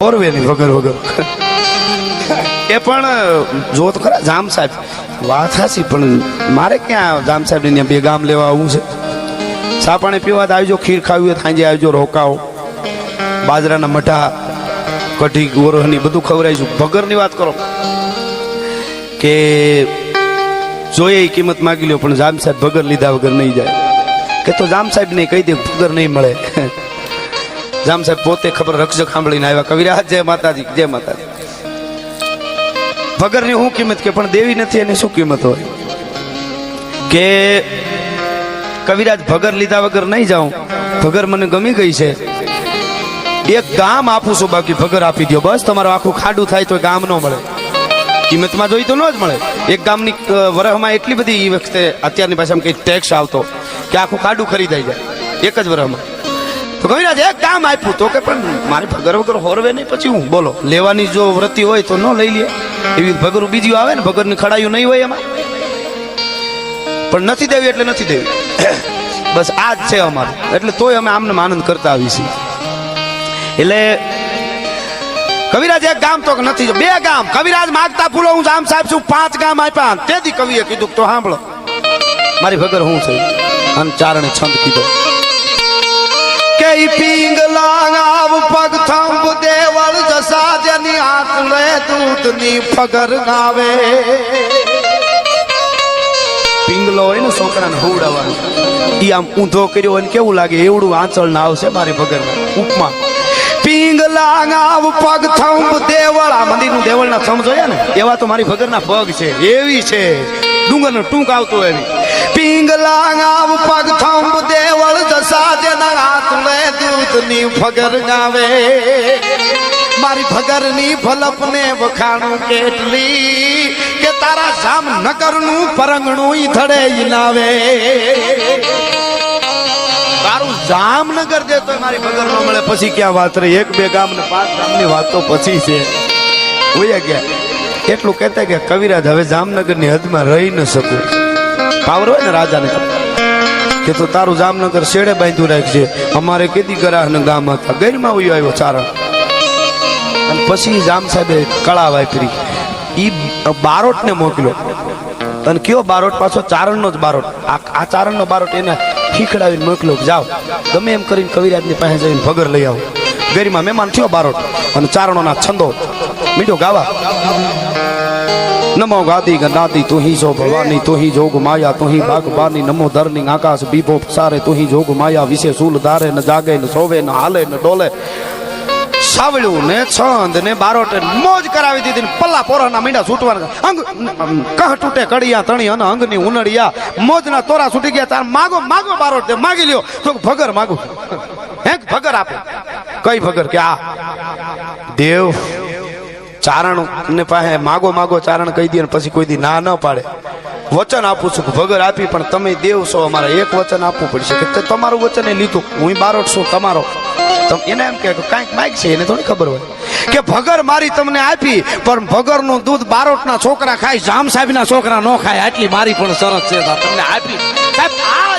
ઓરવે નહીં વગર વગર એ પણ જો તો ખરા જામ સાહેબ વાત હાસી પણ મારે ક્યાં જામ સાહેબ ને બે ગામ લેવા આવું છે ચા પાણી પીવા આવજો ખીર ખાવી હોય સાંજે આવજો રોકાઓ બાજરાના મઠા કઢી ગોરહની બધું ખવડાવીશું ભગરની વાત કરો કે જોઈએ એ કિંમત માગી લ્યો પણ જામ સાહેબ ભગર લીધા વગર નહીં જાય કે તો જામ સાહેબ ને કહી દે ભગર નહીં મળે જામ સાહેબ પોતે ખબર રક્ષક સાંભળીને આવ્યા કવિરાજ જય માતાજી જય માતાજી ભગરની શું કિંમત કે પણ દેવી નથી એની શું કિંમત હોય કે કવિરાજ ભગર લીધા વગર નહીં જાઉં ભગર મને ગમી ગઈ છે એક ગામ આપું છું બાકી ભગર આપી દો બસ તમારું આખું ખાડું થાય તો ગામ ન મળે કિંમતમાં જોઈ તો ન જ મળે એક ગામની વરહમાં એટલી બધી એ વખતે અત્યારની ભાષામાં કઈ ટેક્સ આવતો કે આખું ખાડું ખરીદાઈ જાય એક જ વરહમાં તો કવિરાજ એક ગામ આપ્યું તો કે પણ મારે ભગર વગર હોરવે નહીં પછી હું બોલો લેવાની જો વૃત્તિ હોય તો ન લઈ લે એવી ભગરું બીજી આવે ને ભગરની ખડાયું નહીં હોય એમાં પણ નથી દેવી એટલે નથી દેવી બસ આ જ છે અમારું એટલે તોય અમે આમને આનંદ કરતા આવી છીએ એટલે કવિરાજ એક ગામ તો નથી બે ગામ કવિરાજ માગતા ફૂલો હું જામ સાહેબ છું 5 ગામ આપ્યા તેથી કવિએ કીધું તો સાંભળો મારી ભગર હું છે અને ચારણે છંદ કીધો કે પિંગલા આવ પગ થંભ દેવળ જસા જેની આંખણે દૂધની ફગર ગાવે પિંગલો હોય ને છોકરાને હોવડાવવાનું ઈ આમ ઊંધો કર્યો હોય ને કેવું લાગે એવડું આંચળ ના આવશે મારી ભગરમાં ઉપમા પિંગલા આવ પગ થંભ દેવળ આ મંદિરનું દેવળના થંભ જોયા ને એવા તો મારી ભગરના પગ છે એવી છે ડુંગરનો ટૂંક આવતો એવી પિંગલા આવ પગ થંભ દેવળ જસા જેના હાથને દૂધની ફગર ગાવે મારી ભગરની ભલપને વખાણું કેટલી કે તારા જામનગરનું પરંગણું ઈ ધડે નાવે તારું જામનગર જે તો મારી ભગર ન મળે પછી ક્યાં વાત રહી એક બે ગામ ને 5 ગામની વાત તો પછી છે ઓયા ગયા એટલું કહેતા કે કવિરાજ હવે જામનગરની હદમાં રહી ન શકું પાવર હોય ને રાજાને કે તો તારું જામનગર શેડે બાંધ્યું રાખજે અમારે કેદી ગરાહના ગામ હતા ગેરમાં ઉયો આવ્યો ચારણ અને પછી જામ સાહેબે કળા વાપરી ઈ બારોટને મોકલ્યો અને કયો બારોટ પાછો ચારણનો જ બારોટ આ ચારણનો બારોટ એને ખીખડાવીને મોકલ્યો જાઓ ગમે એમ કરીને કવિરાજની પાસે જઈને ભગર લઈ આવો ગેરીમાં મહેમાન થયો બારોટ અને ચારણોના છંદો મીઠો ગાવા નમો ગાદી ગનાદી તું હી જો ભવાની તું હી જોગ માયા તું હી બાગબાની નમો ધરની આકાશ બીભો સારે તું હી જોગ માયા વિશે સૂલ ધારે ન જાગે ન સોવે ન હાલે ન ડોલે સાવળ્યું ને છંદ ને બારોટે મોજ કરાવી દીધી પલ્લા પોરાના મીંડા છૂટવાના અંગ કહ તૂટે કડિયા તણી અને અંગની ઉનડિયા મોજના તોરા છૂટી ગયા તાર માગો માગો બારોટ દે માગી લ્યો તો ભગર માગું હે ભગર આપો કઈ ભગર કે આ દેવ ચારણ ને પાસે માગો માગો ચારણ કહી દે પછી કોઈ દી ના ન પાડે વચન આપું છું ભગર આપી પણ તમે દેવ છો અમારે એક વચન આપવું પડશે કે તમારું વચન એ લીધું હું બારોટ છું તમારો એને એમ કે કાંઈક માગ છે એને થોડી ખબર હોય કે ભગર મારી તમને આપી પણ ભગરનું દૂધ બારોટના છોકરા ખાય જામ સાહેબના છોકરા ન ખાય આટલી મારી પણ શરત છે તમને આપી સાહેબ આ